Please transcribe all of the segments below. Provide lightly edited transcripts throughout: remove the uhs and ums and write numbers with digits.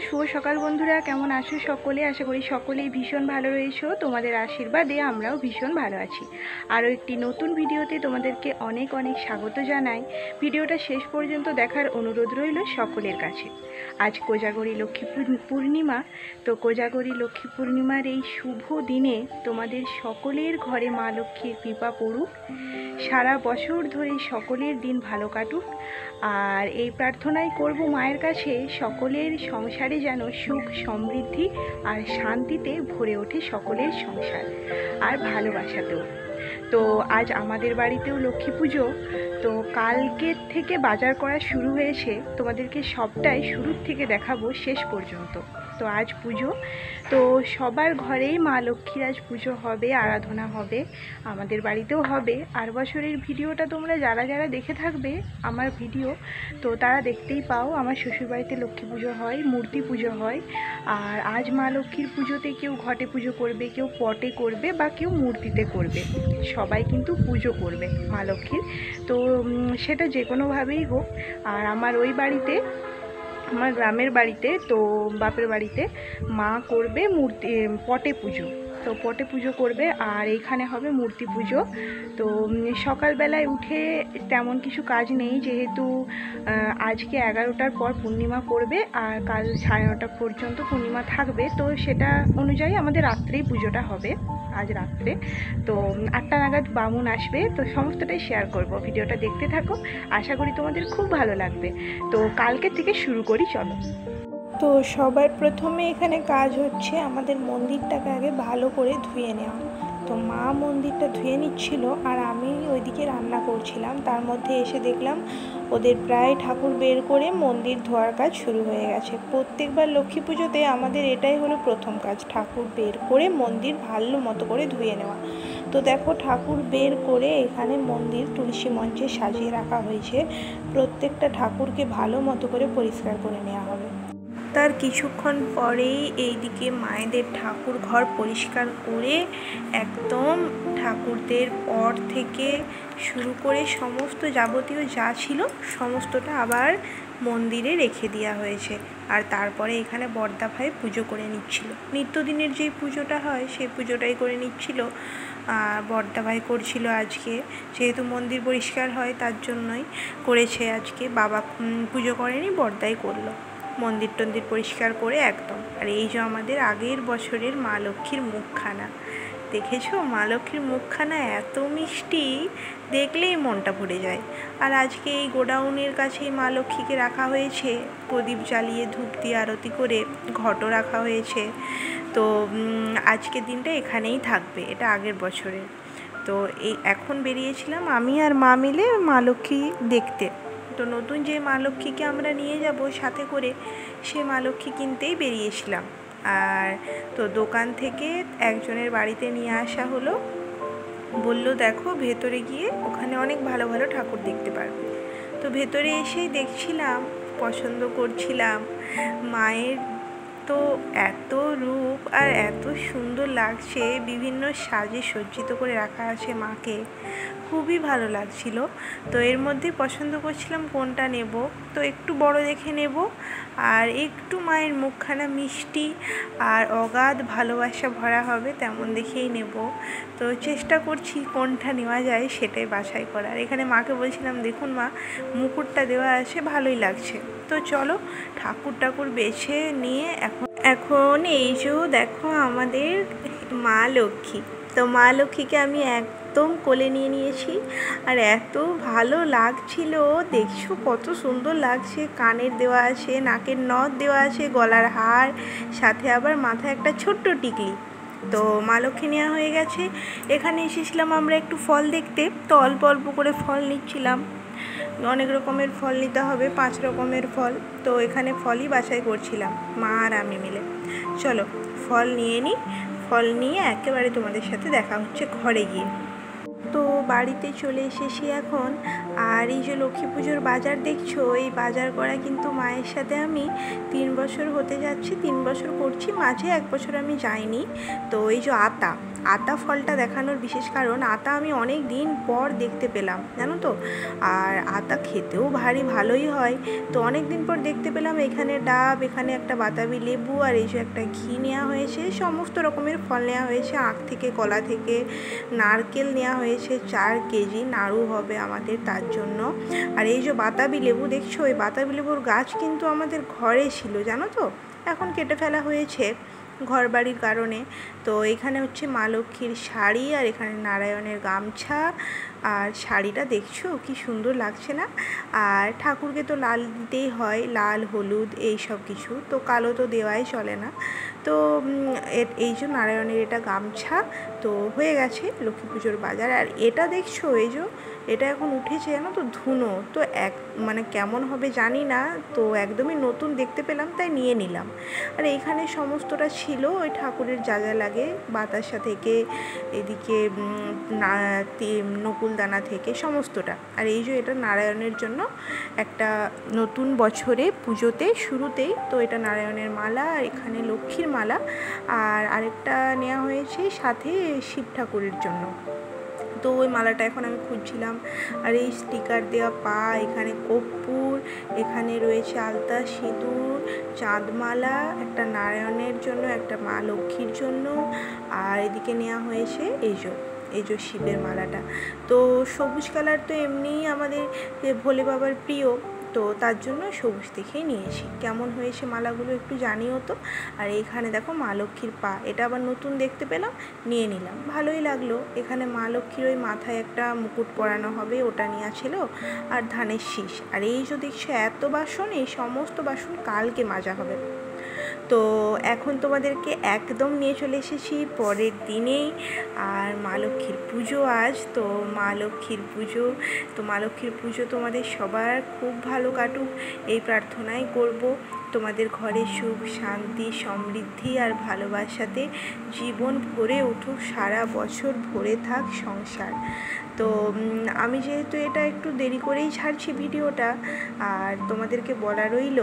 শুভ সকাল বন্ধুরা, কেমন আছো সকলে? আশা করি সকলেই ভীষণ ভালো রয়েছো। তোমাদের আশীর্বাদে আমরাও ভীষণ ভালো আছি। আরও একটি নতুন ভিডিওতে তোমাদেরকে অনেক অনেক স্বাগত জানাই। ভিডিওটা শেষ পর্যন্ত দেখার অনুরোধ রইল সকলের কাছে। আজ কোজাগরী লক্ষ্মী পূর্ণিমা। তো কোজাগরী লক্ষ্মী পূর্ণিমার এই শুভ দিনে তোমাদের সকলের ঘরে মা লক্ষ্মীর কৃপা পড়ুক, সারা বছর ধরে সকলের দিন ভালো কাটুক। আর এই প্রার্থনাই করব মায়ের কাছে, সকলের সংসারে যেন সুখ সমৃদ্ধি আর শান্তিতে ভরে ওঠে সকলের সংসার আর ভালোবাসাতেও। তো আজ আমাদের বাড়িতেও লক্ষ্মী পুজো। তো কালকের থেকে বাজার করা শুরু হয়েছে, তোমাদেরকে সবটাই শুরুর থেকে দেখাবো শেষ পর্যন্ত। তো আজ পুজো, তো সবার ঘরেই মা লক্ষ্মীর আজ পুজো হবে, আরাধনা হবে, আমাদের বাড়িতেও হবে। আর বছরের ভিডিওটা তোমরা যারা যারা দেখে থাকবে আমার ভিডিও, তো তারা দেখতেই পাও আমার শ্বশুরবাড়িতে লক্ষ্মী পুজো হয়, মূর্তি পুজো হয়। আর আজ মা লক্ষ্মীর পুজোতে কেউ ঘটে পুজো করবে, কেউ পটে করবে বা কেউ মূর্তিতে করবে, সবাই কিন্তু পুজো করবে মা লক্ষ্মীর। তো সেটা যে কোনোভাবেই হোক। আর আমার ওই বাড়িতে, আমার গ্রামের বাড়িতে, তো বাপের বাড়িতে মা করবে মূর্তি পটে পুজো। তো পটে পুজো করবে আর এইখানে হবে মূর্তি পুজো। তো সকালবেলায় উঠে তেমন কিছু কাজ নেই, যেহেতু আজকে 11টার পর পূর্ণিমা পড়বে আর কাল 9:30 পর্যন্ত পূর্ণিমা থাকবে। তো সেটা অনুযায়ী আমাদের রাত্রেই পুজোটা হবে, আজ রাত্রে। তো 8টা নাগাদ বামুন আসবে। তো সমস্তটাই শেয়ার করব, ভিডিওটা দেখতে থাকো, আশা করি তোমাদের খুব ভালো লাগবে। তো কালকে থেকে শুরু করি, চলো। তো সবার প্রথমে এখানে কাজ হচ্ছে আমাদের মন্দিরটাকে আগে ভালো করে ধুয়ে নেওয়া। তো মা মন্দিরটা ধুয়ে নিচ্ছিল আর আমি ওইদিকে রান্না করছিলাম। তার মধ্যে এসে দেখলাম ওদের প্রায় ঠাকুর বের করে মন্দির ধোয়ার কাজ শুরু হয়ে গেছে। প্রত্যেকবার লক্ষ্মী পুজোতে আমাদের এটাই হলো প্রথম কাজ, ঠাকুর বের করে মন্দির ভালো মতো করে ধুয়ে নেওয়া। তো দেখো ঠাকুর বের করে এখানে মন্দির তুলসী মঞ্চে সাজিয়ে রাখা হয়েছে। প্রত্যেকটা ঠাকুরকে ভালো মতো করে পরিষ্কার করে নেওয়া হবে। তার কিছুক্ষণ পরেই এইদিকে মায়েদের ঠাকুর ঘর পরিষ্কার করে একদম ঠাকুরদের পর থেকে শুরু করে সমস্ত যাবতীয় যা ছিল সমস্তটা আবার মন্দিরে রেখে দেওয়া হয়েছে। আর তারপরে এখানে বর্দা ভাই পুজো করে নিচ্ছিল, নিত্যদিনের যেই পুজোটা হয় সেই পুজোটাই করে নিচ্ছিল। বর্দা ভাই করছিল আজকে, যেহেতু মন্দির পরিষ্কার হয় তার জন্যই করেছে আজকে। বাবা পুজো করেনি, বর্দাই করলো মন্দির টন্দির পরিষ্কার করে একদম। আর এই যে আমাদের আগের বছরের মা লক্ষ্মীর মুখখানা দেখেছো? মা লক্ষ্মীর মুখখানা এত মিষ্টি, দেখলেই মনটা ভরে যায়। আর আজকে এই গোডাউনের কাছেই মা লক্ষ্মীকে রাখা হয়েছে, প্রদীপ জ্বালিয়ে ধূপ দিয়ে আরতি করে ঘটও রাখা হয়েছে। তো আজকের দিনটা এখানেই থাকবে, এটা আগের বছরের। তো এই এখন বেরিয়েছিলাম আমি আর মা মিলে মা লক্ষ্মী দেখতে। তো নতুন যে মা লক্ষ্মীকে আমরা নিয়ে যাব সাথে করে, সে মা লক্ষ্মী কিনতেই বেরিয়েছিলাম। আর তো দোকান থেকে একজনের বাড়িতে নিয়ে আসা হলো, বলল দেখো ভেতরে গিয়ে ওখানে অনেক ভালো ভালো ঠাকুর দেখতে পারবে। তো ভেতরে এসেই দেখছিলাম, পছন্দ করছিলাম। মায়ের তো এত রূপ আর এত সুন্দর লাগছে, বিভিন্ন সাজে সজ্জিত করে রাখা আছে মাকে, খুবই ভালো লাগছিল। তো এর মধ্যে পছন্দ করছিলাম কোনটা নেব। তো একটু বড় দেখে নেব আর একটু মায়ের মুখখানা মিষ্টি আর অগাধ ভালোবাসা ভরা হবে তেমন দেখেই নেব। তো চেষ্টা করছি কোনটা নেওয়া যায় সেটাই বাছাই করার। এখানে মাকে বলছিলাম দেখুন মা, মুকুটটা দেওয়া আছে, ভালোই লাগছে। তো চলো ঠাকুর বেছে নিয়ে এখন এই যে দেখো আমাদের মা লক্ষ্মী। তো মা লক্ষ্মীকে আমি একদম কোলে নিয়ে নিয়েছি আর এত ভালো লাগছিল, দেখছো কত সুন্দর লাগছে। কানের দেওয়া আছে, নাকের নথ দেওয়া আছে, গলার হার, সাথে আবার মাথায় একটা ছোট্ট টিকলি। তো মা লক্ষ্মী নেওয়া হয়ে গেছে। এখানে এসেছিলাম আমরা একটু ফল দেখতে, তো অল্প অল্প করে ফল নিচ্ছিলাম। অনেক রকমের ফল নিতে হবে, 5 রকমের ফল। তো এখানে ফলই বাছাই করছিলাম মা আর আমি মিলে। চলো ফল নিয়ে নিই, ফল নিয়ে একেবারে তোমাদের সাথে দেখা হচ্ছে ঘরে গিয়ে। তো বাড়িতে চলে এসেছি এখন। আর এই যে লক্ষ্মী পুজোর বাজার দেখছো, এই বাজার করা কিন্তু মায়ের সাথে আমি 3 বছর হতে যাচ্ছি, 3 বছর করছি, মাঝে 1 বছর আমি যাইনি। তো এই যে আতা ফলটা দেখানোর বিশেষ কারণ, আতা আমি অনেক দিন পর দেখতে পেলাম জানো তো। আর আতা খেতেও ভারী ভালোই হয়। তো অনেক দিন পর দেখতে পেলাম। এখানে ডাব, এখানে একটা বাতাবি লেবু, আর এই যে একটা ঘি নেওয়া হয়েছে, সমস্ত রকমের ফল নেওয়া হয়েছে, আখ থেকে কলা থেকে। নারকেল নেওয়া হয়েছে 4 কেজি, নাড়ু হবে আমাদের তার জন্য। আর এই যে বাতাবি লেবু দেখছো, এই বাতাবি লেবুর গাছ কিন্তু আমাদের ঘরে ছিল জানো তো, এখন কেটে ফেলা হয়েছে ঘর বাড়ির কারণে। তো এখানে হচ্ছে মা লক্ষ্মীর শাড়ি, আর এখানে নারায়ণের গামছা। আর শাড়িটা দেখছো কি সুন্দর লাগছে না। আর ঠাকুরকে তো লাল দিতেই হয়, লাল হলুদ এই সব কিছু, তো কালো তো দেওয়াই চলে না। তো এই যে নারায়ণের এটা গামছা। তো হয়ে গেছে লক্ষ্মী পুজোর বাজার। আর এটা দেখছো, এই যে এটা এখন উঠেছে জানো তো, ধুনো তো মানে কেমন হবে জানি না, তো একদমই নতুন দেখতে পেলাম তাই নিয়ে নিলাম। আর এখানে সমস্তটা ছিল ওই ঠাকুরের যা যা লাগে, বাতাসা থেকে এদিকে নকুলদানা থেকে সমস্তটা। আর এই যে এটা নারায়ণের জন্য একটা নতুন বছরে পুজোতে শুরুতেই, তো এটা নারায়ণের মালা, আর এখানে লক্ষ্মীর মালা। আর আরেকটা নেওয়া হয়েছে সাথে শিব ঠাকুরের জন্য। তো ওই মালাটা এখন আমি খুঁজছিলাম। আর এই স্টিকার দেওয়া পা, এখানে কর্পূর, এখানে রয়েছে আলতা, সিঁদুর, চাঁদমালা, একটা নারায়ণের জন্য, একটা মা লক্ষ্মীর জন্য। আর এদিকে নেওয়া হয়েছে এই যে শিবের মালাটা। তো সবুজ কালার তো এমনিই আমাদের ভোলে বাবার প্রিয়, তো তার জন্য সবুজ দেখেই নিয়েছি। কেমন হয়েছে মালাগুলো একটু জানিও তো। আর এইখানে দেখো মা লক্ষ্মীর পা, এটা আবার নতুন দেখতে পেলাম, নিয়ে নিলাম, ভালোই লাগলো। এখানে মা লক্ষ্মীর ওই মাথায় একটা মুকুট পরানো হবে, ওটা নেওয়া ছিল। আর ধানের শীষ। আর এই যে দেখছো এত বাসন, এই সমস্ত বাসন কালকে মাজা হবে। তো এখন তোমাদেরকে একদম নিয়ে চলে এসেছি পরের দিনেই। আর মা লক্ষ্মীর পুজো আজ, তো মা লক্ষ্মীর পুজো, তো মা লক্ষ্মীর পুজো তোমাদের সবার খুব ভালো কাটুক এই প্রার্থনাই করব। তোমাদের ঘরে সুখ শান্তি সমৃদ্ধি আর ভালোবাসাতে জীবন ভরে উঠুক, সারা বছর ভরে থাক সংসার। তো আমি যেহেতু এটা একটু দেরি করেই ছাড়ছি ভিডিওটা, আর তোমাদেরকে বলা রইল,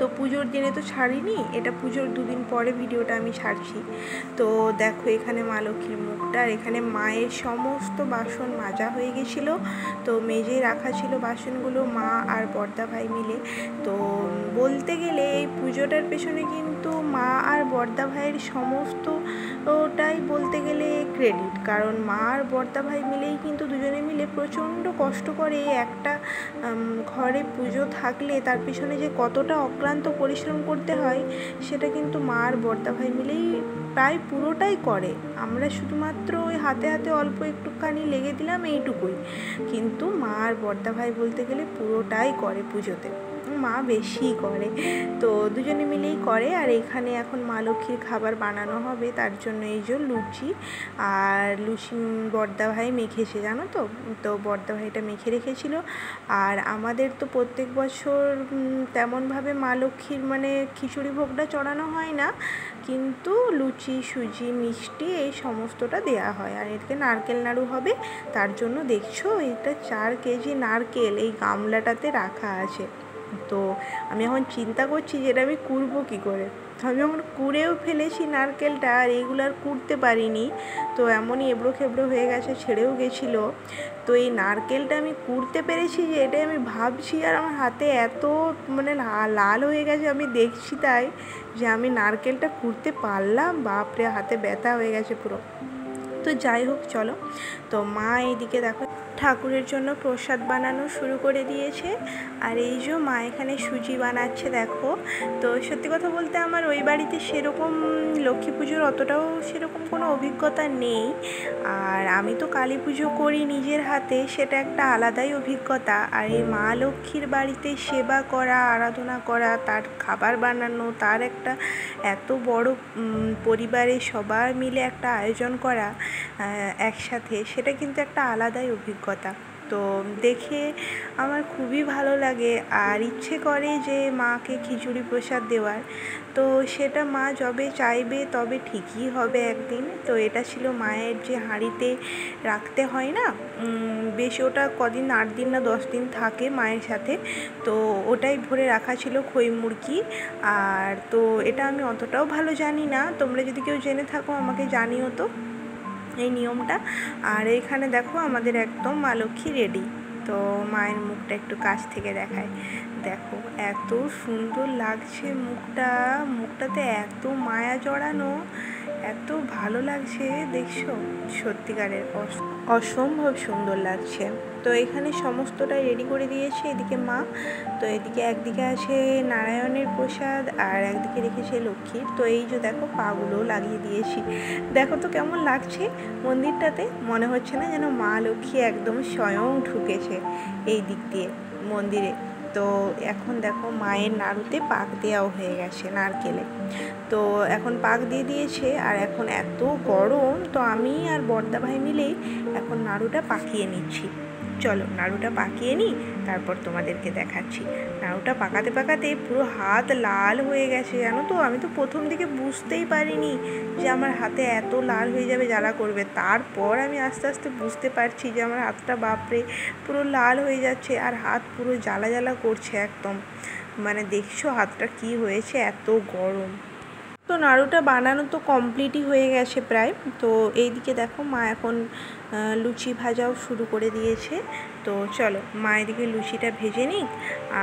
তো পুজোর দিনে তো ছাড়িনি, এটা পুজোর 2 দিন পরে ভিডিওটা আমি ছাড়ছি। তো দেখো এখানে মা লক্ষ্মীর মুখটা, আর এখানে মায়ের সমস্ত বাসন মাজা হয়ে গেছিলো, তো মেজে রাখা ছিল বাসনগুলো মা আর বড়দা ভাই মিলে। তো বলতে গেলে এই পুজোটার পেছনে কিন্তু মা আর বড়দা ভাইয়ের সমস্তটাই বলতে গেলে ক্রেডিট, কারণ মা আর বড়দা ভাই মিলেই কিন্তু দুজনে মিলে প্রচণ্ড কষ্ট করে। একটা ঘরে পুজো থাকলে তার পিছনে যে কতটা অক্লান্ত পরিশ্রম করতে হয়, সেটা কিন্তু মা আর বড়দা ভাই মিলেই প্রায় পুরোটাই করে। আমরা শুধুমাত্র ওই হাতে হাতে অল্প একটুখানি লেগে দিলাম এইটুকুই, কিন্তু মা আর বড়দা ভাই বলতে গেলে পুরোটাই করে পুজোতে, মা বেশি করে। তো দুজনে মিলেই করে। আর এখানে এখন মা লক্ষ্মীর খাবার বানানো হবে, তার জন্য এই যে লুচি, আর লুচি বড়দা ভাই মেখেছে জানো তো, তো বড়দা ভাইটা মেখে রেখেছিল। আর আমাদের তো প্রত্যেক বছর তেমনভাবে মা লক্ষ্মীর মানে খিচুড়ি ভোগটা চড়ানো হয় না, কিন্তু লুচি সুজি মিষ্টি এই সমস্তটা দেয়া হয়। আর এদিকে নারকেল নাড়ু হবে, তার জন্য দেখছো এটা 4 কেজি নারকেল এই গামলাটাতে রাখা আছে। তো আমি এখন চিন্তা করছি যে এটা আমি কুড়বো কী করে। আমি যখন কুড়েও ফেলেছি নারকেলটা, আর এইগুলো আর কুড়তে পারিনি, তো এমনই এবড়ো খেবড়ো হয়ে গেছে, ছেড়েও গেছিলো। তো এই নারকেলটা আমি কুড়তে পেরেছি যে এটাই আমি ভাবছি, আর আমার হাতে এত মানে লাল হয়ে গেছে, আমি দেখছি তাই যে আমি নারকেলটা কুড়তে পারলাম, বাপরে হাতে ব্যথা হয়ে গেছে পুরো। তো যাই হোক চলো। তো মা এইদিকে দেখো ঠাকুরের জন্য প্রসাদ বানানো শুরু করে দিয়েছে। আর এই যে মা এখানে সুজি বানাচ্ছে দেখো। তো সত্যি কথা বলতে আমার ওই বাড়িতে সেরকম লক্ষ্মী পুজোর অতটাও সেরকম কোনো অভিজ্ঞতা নেই। আর আমি তো কালী পুজো করি নিজের হাতে, সেটা একটা আলাদাই অভিজ্ঞতা। আর এই মা লক্ষ্মীর বাড়িতে সেবা করা, আরাধনা করা, তার খাবার বানানো, তার একটা এত বড় পরিবারে সবার মিলে একটা আয়োজন করা একসাথে, সেটা কিন্তু একটা আলাদাই অভিজ্ঞতা। তো দেখে আমার খুবই ভালো লাগে, আর ইচ্ছে করে যে মাকে খিচুড়ি প্রসাদ দেওয়ার। তো সেটা মা যবে চাইবে তবে ঠিকই হবে একদিন। তো এটা ছিল মায়ের যে হাঁড়িতে রাখতে হয় না, বেশ ওটা কদিন 8 দিন না 10 দিন থাকে মায়ের সাথে, তো ওটাই ভরে রাখা ছিল খই মুরকি। আর তো এটা আমি অতটাও ভালো জানি না, তোমরা যদি কেউ জেনে থাকো আমাকে জানিও তো এই নিয়মটা। আর এইখানে দেখো আমাদের একদম মা লক্ষ্মী রেডি। তো মায়ের মুখটা একটু কাছ থেকে দেখায়, দেখো এত সুন্দর লাগছে মুখটাতে এত মায়া জড়ানো, এত ভালো লাগছে দেখছো, সত্যিকারের অসম্ভব সুন্দর লাগছে। তো এখানে সমস্তটাই রেডি করে দিয়েছে এদিকে মা। তো এদিকে একদিকে আছে নারায়ণের প্রসাদ আর একদিকে রেখেছে লক্ষ্মীর। তো এই যে দেখো পাগুলো লাগিয়ে দিয়েছি, দেখো তো কেমন লাগছে মন্দিরটাতে, মনে হচ্ছে না যেন মা লক্ষ্মী একদম স্বয়ং ঢুকেছে এই দিক দিয়ে মন্দিরে। তো এখন দেখো মায়ের নাড়ুতে পাক দেওয়াও হয়ে গেছে নারকেলে। তো এখন পাক দিয়ে দিয়েছে আর এখন এত গরম, তো আমি আর বড়দা ভাই মিলেই এখন নাড়ুটা পাকিয়ে নিচ্ছি। চলো নাড়ুটা পাকিয়ে নিই, তারপর তোমাদেরকে দেখাচ্ছি। নাড়ুটা পাকাতে পাকাতে পুরো হাত লাল হয়ে গেছে জানো তো। আমি তো প্রথম দিকে বুঝতেই পারিনি যে আমার হাতে এত লাল হয়ে যাবে জ্বালা করবে, তারপর আমি আস্তে আস্তে বুঝতে পারছি যে আমার হাতটা বাপরে পুরো লাল হয়ে যাচ্ছে আর হাত পুরো জ্বালা জ্বালা করছে একদম। মানে দেখছো হাতটা কি হয়েছে, এত গরম। তো নাড়ুটা বানানো তো কমপ্লিটই হয়ে গেছে প্রায়। তো এইদিকে দেখো মা এখন লুচি ভাজাও শুরু করে দিয়েছে। তো চলো মা এদিকে লুচিটা ভেজে নিই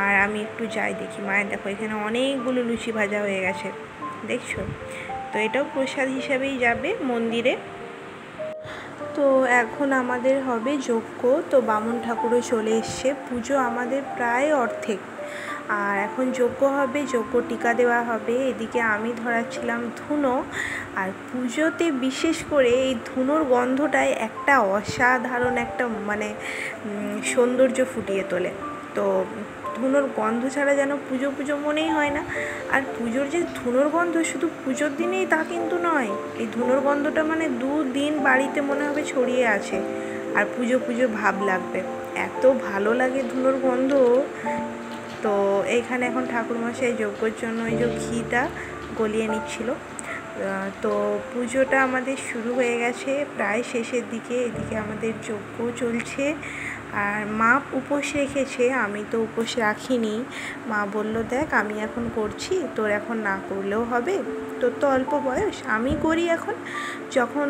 আর আমি একটু যাই দেখি। মায়ের দেখো এখানে অনেকগুলো লুচি ভাজা হয়ে গেছে দেখছো। তো এটাও প্রসাদ হিসাবেই যাবে মন্দিরে। তো এখন আমাদের হবে যজ্ঞ। তো বামুন ঠাকুরও চলে এসছে, পুজো আমাদের প্রায় অর্ধেক। আর এখন যজ্ঞ হবে, যজ্ঞ টিকা দেওয়া হবে। এদিকে আমি ধরাচ্ছিলাম ধুনো। আর পুজোতে বিশেষ করে এই ধুনোর গন্ধটায় একটা অসাধারণ একটা মানে সৌন্দর্য ফুটিয়ে তোলে। তো ধুনোর গন্ধ ছাড়া যেন পুজো পুজো মনেই হয় না। আর পুজোর যে ধুনোর গন্ধ শুধু পুজোর দিনেই তা কিন্তু নয়, এই ধুনোর গন্ধটা মানে 2 দিন বাড়িতে মনে হবে ছড়িয়ে আছে আর পুজো পুজো ভাব লাগবে, এত ভালো লাগে ধুনোর গন্ধ। তো এইখানে এখন ঠাকুরমশাই যজ্ঞর জন্য ওই যে ঘিটা গলিয়ে নিচ্ছিল। তো পুজোটা আমাদের শুরু হয়ে গেছে প্রায় শেষের দিকে। এদিকে আমাদের যজ্ঞ চলছে আর মা উপোস রেখেছে, আমি তো উপোস রাখিনি। মা বলল দেখ আমি এখন করছি, তোর এখন না করলেও হবে, তোর তো অল্প বয়স, আমি করি এখন, যখন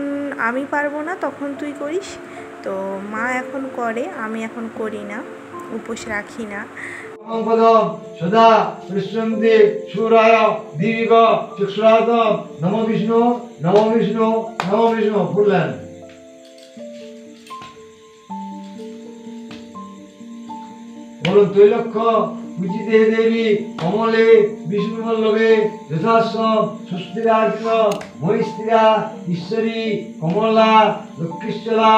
আমি পারবো না তখন তুই করিস। তো মা এখন করে, আমি এখন করি না, উপোস রাখি না। পদম সদা পৃষ্ঠন্তে সুরায় দীর্ঘ চক্ষুরাতম নমো বিষ্ণু নমো বিষ্ণু নমো বিষ্ণু বললেন। বলুন তৈলক্ষ পূজিতে দেবী কমলে বিষ্ণু বল্লভে যথাশ্রম সুস্থিরার্জুন মহিস্ত্রিয়া ঈশ্বরী কমলা লক্ষ্মীশ্বরা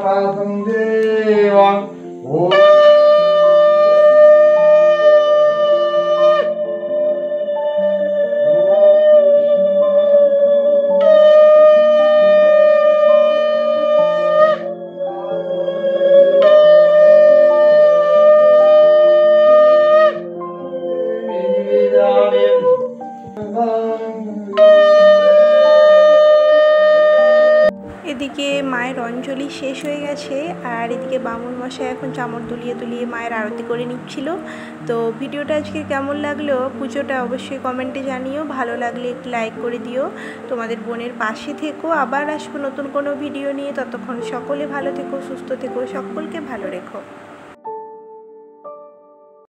পাতং দেবং ও এদিকে মায়ের অঞ্জলি শেষ হয়ে গেছে আর এদিকে বামুন মশাই এখন চামর দুলিয়ে দুলিয়ে মায়ের আরতি করে নিচ্ছিল। তো ভিডিওটা আজকে কেমন লাগলো পুজোটা অবশ্যই কমেন্টে জানিও, ভালো লাগলে একটু লাইক করে দিও, তোমাদের বোনের পাশে থেকো। আবার আসবো নতুন কোনো ভিডিও নিয়ে, ততক্ষণ সকলে ভালো থেকো, সুস্থ থেকো, সকলকে ভালো রেখো।